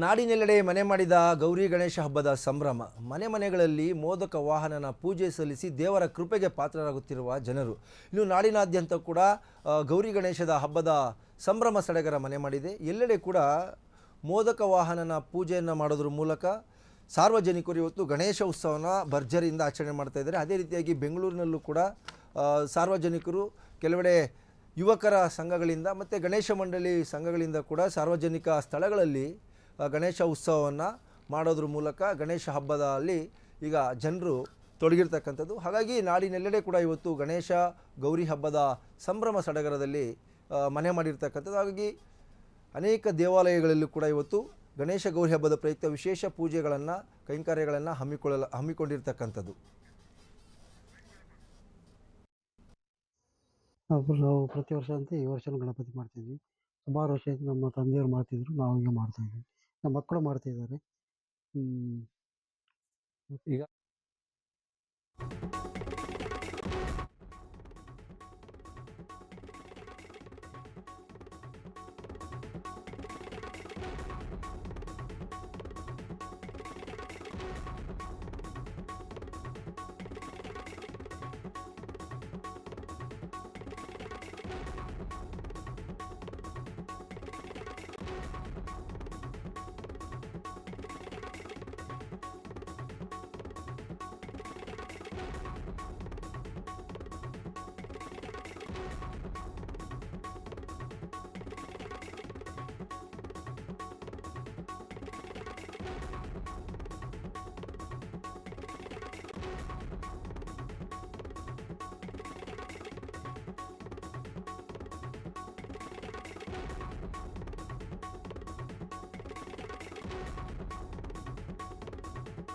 ನಾಡಿನೆಲ್ಲೆಡೆ ಮನೆ ಮಾಡಿದ ಗೌರಿ ಗಣೇಶ ಹಬ್ಬದ ಸಂಭ್ರಮ. ಮನೆ ಮನೆಗಳಲ್ಲಿ ಮೋದಕ ವಾಹನನ ಪೂಜೆ ಸಲ್ಲಿಸಿ ದೇವರ ಕೃಪೆಗೆ ಪಾತ್ರರಾಗುತ್ತಿರುವ ಜನರು. ಇನ್ನು ನಾಡಿನಾದ್ಯಂತ ಕೂಡ ಗೌರಿ ಗಣೇಶದ ಹಬ್ಬದ ಸಂಭ್ರಮ ಸಡಗರ ಮನೆ ಮಾಡಿದೆ. ಎಲ್ಲೆಡೆ ಕೂಡ ಮೋದಕ ವಾಹನನ ಪೂಜೆಯನ್ನು ಮಾಡೋದ್ರ ಮೂಲಕ ಸಾರ್ವಜನಿಕರು ಇವತ್ತು ಗಣೇಶ ಉತ್ಸವನ ಭರ್ಜರಿಯಿಂದ ಆಚರಣೆ ಮಾಡ್ತಾ ಇದ್ದಾರೆ. ಅದೇ ರೀತಿಯಾಗಿ ಬೆಂಗಳೂರಿನಲ್ಲೂ ಕೂಡ ಸಾರ್ವಜನಿಕರು ಕೆಲವೆಡೆ ಯುವಕರ ಸಂಘಗಳಿಂದ ಮತ್ತು ಗಣೇಶ ಮಂಡಳಿ ಸಂಘಗಳಿಂದ ಕೂಡ ಸಾರ್ವಜನಿಕ ಸ್ಥಳಗಳಲ್ಲಿ ಗಣೇಶ ಉತ್ಸವವನ್ನು ಮಾಡೋದ್ರ ಮೂಲಕ ಗಣೇಶ ಹಬ್ಬದಲ್ಲಿ ಈಗ ಜನರು ತೊಡಗಿರ್ತಕ್ಕಂಥದ್ದು. ಹಾಗಾಗಿ ನಾಡಿನೆಲ್ಲೆಡೆ ಕೂಡ ಇವತ್ತು ಗಣೇಶ ಗೌರಿ ಹಬ್ಬದ ಸಂಭ್ರಮ ಸಡಗರದಲ್ಲಿ ಮನೆ ಮಾಡಿರ್ತಕ್ಕಂಥದ್ದು. ಹಾಗಾಗಿ ಅನೇಕ ದೇವಾಲಯಗಳಲ್ಲೂ ಕೂಡ ಇವತ್ತು ಗಣೇಶ ಗೌರಿ ಹಬ್ಬದ ಪ್ರಯುಕ್ತ ವಿಶೇಷ ಪೂಜೆಗಳನ್ನು ಕೈಂಕರ್ಯಗಳನ್ನು ಹಮ್ಮಿಕೊಂಡಿರ್ತಕ್ಕಂಥದ್ದು. ನಾವು ಪ್ರತಿ ವರ್ಷ ಅಂತ ಈ ವರ್ಷನೂ ಗಣಪತಿ ಮಾಡ್ತಿದ್ವಿ. ಸುಮಾರು ವರ್ಷ ನಮ್ಮ ತಂದೆಯವರು ಮಾಡ್ತಿದ್ರು, ನಾವು ಈಗ ಮಾಡ್ತಾ ಇದ್ವಿ, ನಮ್ಮ ಮಕ್ಕಳು ಮಾಡ್ತಾ ಇದ್ದಾರೆ. ಈಗ